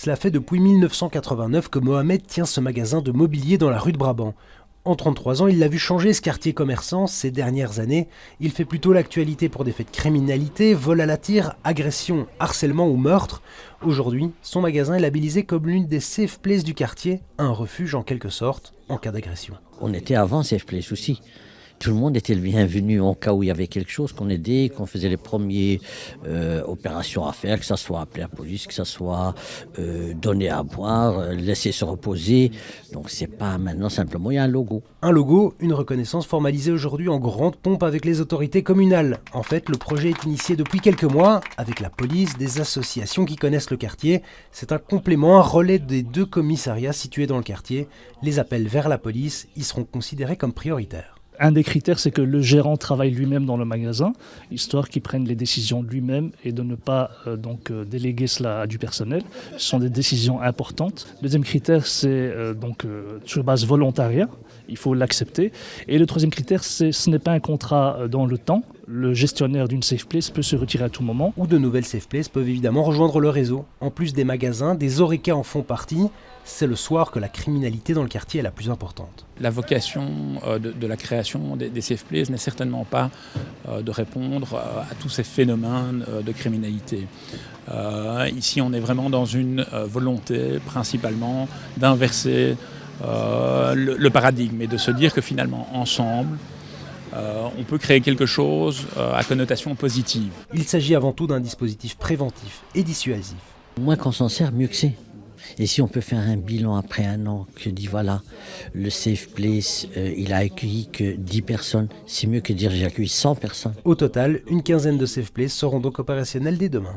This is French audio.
Cela fait depuis 1989 que Mohamed tient ce magasin de mobilier dans la rue de Brabant. En 33 ans, il l'a vu changer ce quartier commerçant. Ces dernières années, il fait plutôt l'actualité pour des faits de criminalité, vol à la tire, agression, harcèlement ou meurtre. Aujourd'hui, son magasin est labellisé comme l'une des safe places du quartier, un refuge en quelque sorte en cas d'agression. On était avant safe place aussi. Tout le monde était le bienvenu en cas où il y avait quelque chose, qu'on aidait, qu'on faisait les premières opérations à faire, que ça soit appeler la police, que ça soit donner à boire, laisser se reposer. Donc c'est pas maintenant simplement, il y a un logo. Un logo, une reconnaissance formalisée aujourd'hui en grande pompe avec les autorités communales. En fait, le projet est initié depuis quelques mois avec la police, des associations qui connaissent le quartier. C'est un complément, un relais des 2 commissariats situés dans le quartier. Les appels vers la police y seront considérés comme prioritaires. Un des critères, c'est que le gérant travaille lui-même dans le magasin, histoire qu'il prenne les décisions lui-même et de ne pas déléguer cela à du personnel. Ce sont des décisions importantes. Le deuxième critère, c'est sur base volontariat. Il faut l'accepter. Et le troisième critère, ce n'est pas un contrat dans le temps. Le gestionnaire d'une safe place peut se retirer à tout moment. Ou de nouvelles safe places peuvent évidemment rejoindre le réseau. En plus des magasins, des oreca en font partie. C'est le soir que la criminalité dans le quartier est la plus importante. La vocation de la création des safe places n'est certainement pas de répondre à tous ces phénomènes de criminalité. Ici, on est vraiment dans une volonté principalement d'inverser le paradigme et de se dire que finalement, ensemble, on peut créer quelque chose à connotation positive. Il s'agit avant tout d'un dispositif préventif et dissuasif. Moins qu'on s'en sert, mieux que c'est. Et si on peut faire un bilan après un an, que dit voilà, le safe place, il a accueilli que 10 personnes, c'est mieux que dire j'ai accueilli 100 personnes. Au total, une quinzaine de safe places seront donc opérationnelles dès demain.